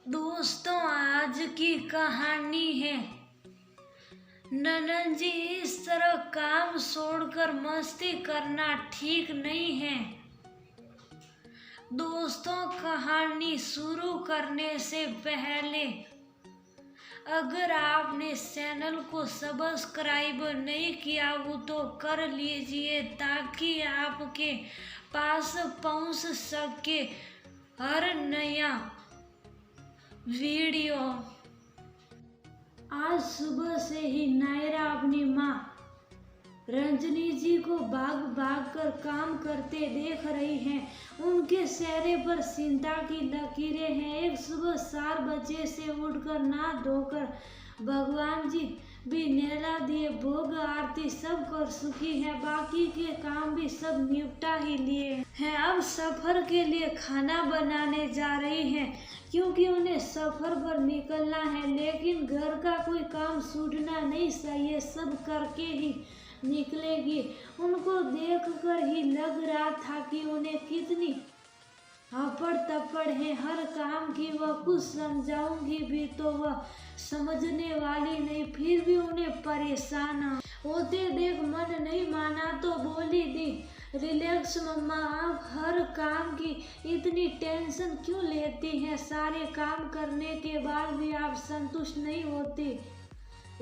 दोस्तों, आज की कहानी है। ननन जी, इस तरह काम छोड़कर मस्ती करना ठीक नहीं है। दोस्तों, कहानी शुरू करने से पहले अगर आपने चैनल को सब्सक्राइब नहीं किया हो तो कर लीजिए, ताकि आपके पास पहुंच सके हर नया वीडियो। आज सुबह से ही नायरा अपनी माँ रंजनी जी को भाग भाग कर काम करते देख रही हैं। उनके चेहरे पर चिंता की लकीरें हैं। एक सुबह 4 बजे से उठकर नहा धोकर भगवान जी भी नहला दिए, भोग आरती सब कर चुकी है, बाकी के काम भी सब निपटा ही लिए हैं। अब सफर के लिए खाना बनाने जा रही हैं, क्योंकि उन्हें सफर पर निकलना है। लेकिन घर का कोई काम छूटना नहीं चाहिए, सब करके ही निकलेगी। उनको देखकर ही लग रहा था कि उन्हें कितनी हपड़ तपड़ है हर काम की। वह कुछ समझाऊंगी भी तो वह समझने वाली नहीं, फिर भी उन्हें परेशान होते देख मन नहीं माना तो बोली दी, रिलैक्स मम्मा, आप हर काम की इतनी टेंशन क्यों लेती हैं? सारे काम करने के बाद भी आप संतुष्ट नहीं होती।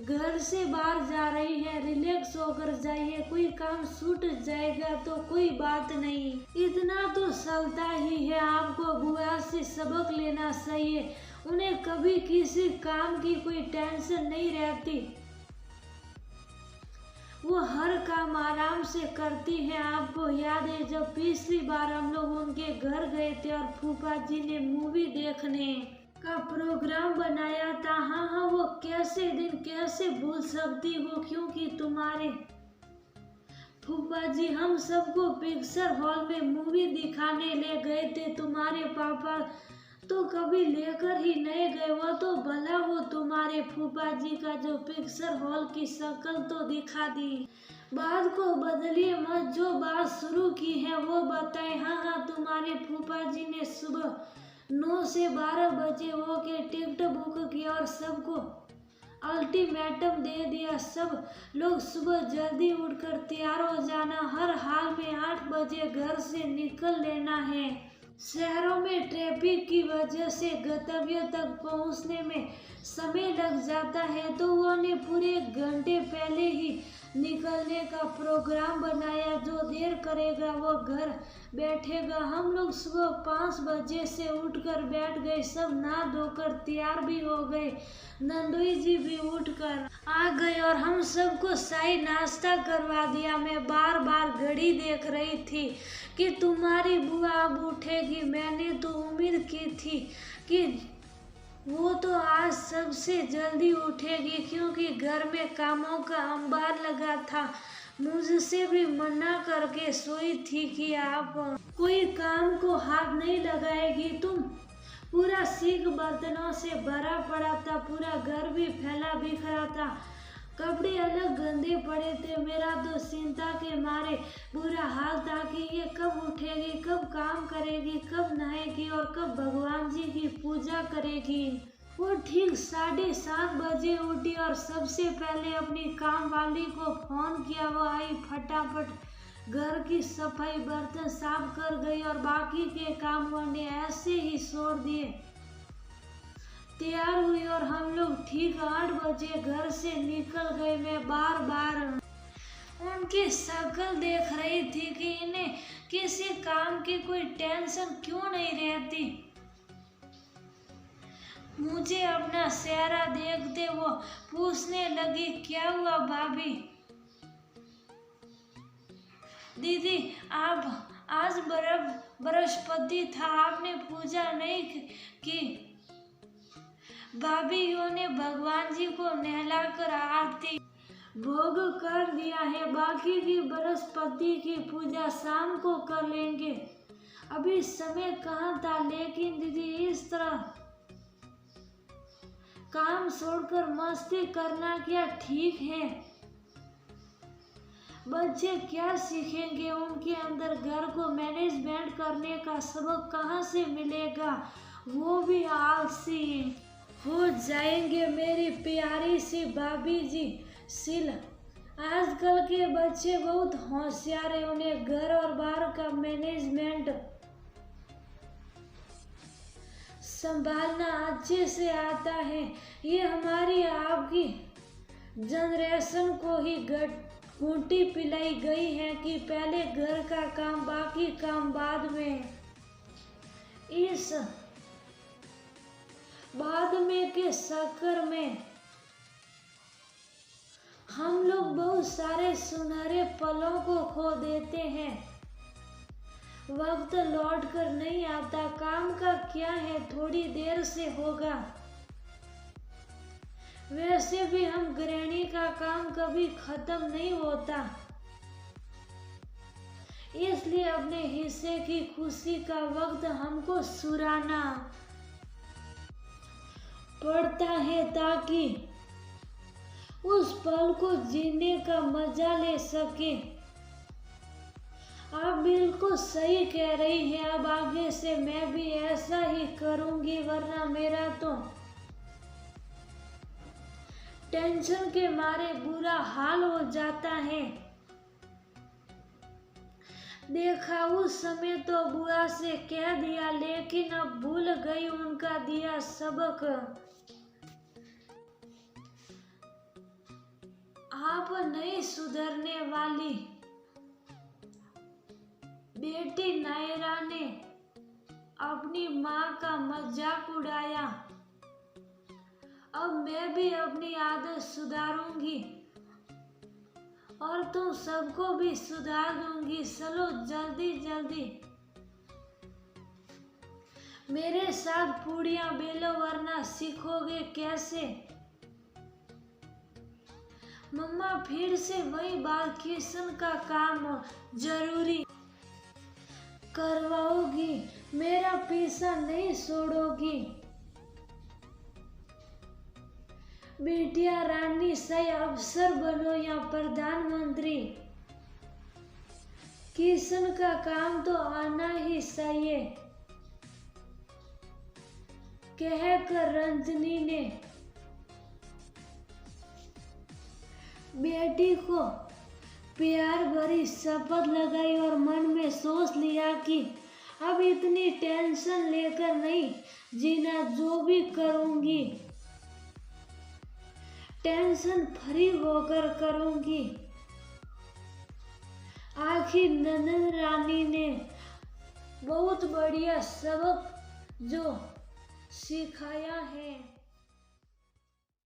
घर से बाहर जा रही है, रिलैक्स होकर जाइए। कोई काम छूट जाएगा तो कोई बात नहीं, इतना तो चलता ही है। आपको बुआ से सबक लेना चाहिए, उन्हें कभी किसी काम की कोई टेंशन नहीं रहती। वो हर काम आराम से करती है। आपको याद है जब पिछली बार हम लोग उनके घर गए थे और फूफा जी ने मूवी देखने का प्रोग्राम बनाया था। हाँ, वो कैसे दिन कैसे भूल सकती हो, क्योंकि तुम्हारे फूफा जी हम सबको पिक्चर हॉल में मूवी दिखाने ले गए थे। तुम्हारे पापा तो कभी लेकर ही नहीं गए। वो तो भला हो तुम्हारे फूफा जी का जो पिक्चर हॉल की शक्ल तो दिखा दी। बात को बदलिए मत, जो बात शुरू की है वो बताएं। हाँ, तुम्हारे फूफा जी ने सुबह 9 से 12 बजे वो के टिकट बुक किया और सबको अल्टीमेटम दे दिया। सब लोग सुबह जल्दी उठकर तैयार हो जाना, हर हाल में 8 बजे घर से निकल लेना है। शहरों में ट्रैफिक की वजह से गंतव्य तक पहुंचने में समय लग जाता है, तो उन्होंने पूरे 1 घंटे पहले ही निकलने का प्रोग्राम बनाया। जो देर करेगा वो घर बैठेगा। हम लोग सुबह 5 बजे से उठकर बैठ गए, सब नहा धोकर तैयार भी हो गए। नंदोई जी भी उठकर आ गए और हम सबको शाही नाश्ता करवा दिया। मैं बार बार घड़ी देख रही थी कि तुम्हारी बुआ अब उठेगी। मैंने तो उम्मीद की थी कि वो तो आज सबसे जल्दी उठेगी, क्योंकि घर में कामों का अंबार लगा था। मुझसे भी मना करके सोई थी कि आप कोई काम को हाथ नहीं लगाएगी। तुम पूरा सिंक बर्तनों से भरा पड़ा था, पूरा घर भी फैला बिखरा था, कपड़े अलग गंदे पड़े थे। मेरा तो चिंता के मारे बुरा हाल था कि ये कब उठेगी, कब काम करेगी, कब नहाएगी और कब भगवान जी की पूजा करेगी। वो ठीक 7:30 बजे उठी और सबसे पहले अपनी काम वाली को फोन किया। वो आई, फटाफट घर की सफाई बर्तन साफ कर गई और बाकी के काम ने ऐसे ही छोड़ दिए। तैयार हुई और हम लोग ठीक 8 बजे घर से निकल गए। मैं बार बार उनकी शक्ल देख रही थी कि इन्हें किसी काम की कोई टेंशन क्यों नहीं रहती। मुझे अपना चेहरा देखते वो पूछने लगी, क्या हुआ भाभी? दीदी, आप आज बृहस्पति था, आपने पूजा नहीं की? भाभीयों ने भगवान जी को नहलाकर आरती भोग कर दिया है, बाकी की बृहस्पति की पूजा शाम को कर लेंगे, अभी समय कहाँ था। लेकिन दीदी, इस तरह काम छोड़कर मस्ती करना क्या ठीक है? बच्चे क्या सीखेंगे? उनके अंदर घर को मैनेजमेंट करने का सबक कहाँ से मिलेगा? वो भी आलसी हो जाएंगे। मेरी प्यारी सी भाभी जी शीला, आजकल के बच्चे बहुत होशियार है, उन्हें घर और बाहर का मैनेजमेंट संभालना अच्छे से आता है। ये हमारी आपकी जनरेशन को ही घूंटी पिलाई गई है कि पहले घर का काम, बाकी काम बाद में। इस बाद में के चक्कर में हम लोग बहुत सारे सुनहरे पलों को खो देते हैं। वक्त लौट कर नहीं आता। काम का क्या है, थोड़ी देर से होगा। वैसे भी हम गृहिणी का काम कभी खत्म नहीं होता, इसलिए अपने हिस्से की खुशी का वक्त हमको सुराना पड़ता है ताकि उस पल को जीने का मजा ले सके। आप बिल्कुल सही कह रही हैं। अब आगे से मैं भी ऐसा ही करूंगी, वरना मेरा तो टेंशन के मारे बुरा हाल हो जाता है। देखा उस समय तो बुआ से कह दिया, लेकिन अब भूल गई उनका दिया सबक। आप नहीं सुधरने वाली। बेटी नायरा ने अपनी माँ का मजाक उड़ाया। अब मैं भी अपनी आदत सुधारूंगी और तुम सबको भी सुधार दूंगी। चलो जल्दी जल्दी मेरे साथ पूड़ियाँ बेलो, वरना सीखोगे कैसे। मम्मा फिर से वही बात, किशन का काम जरूरी करवाओगी, मेरा पीछा नहीं छोड़ोगी। बेटिया रानी से अफसर बनो या प्रधानमंत्री, किशन का काम तो आना ही चाहिए, कहकर रंजनी ने बेटी को प्यार भरी शपथ लगाई और मन में सोच लिया कि अब इतनी टेंशन लेकर नहीं जीना, जो भी करूंगी टेंशन फ्री होकर करूंगी। आखिर नंदन रानी ने बहुत बढ़िया सबक जो सिखाया है।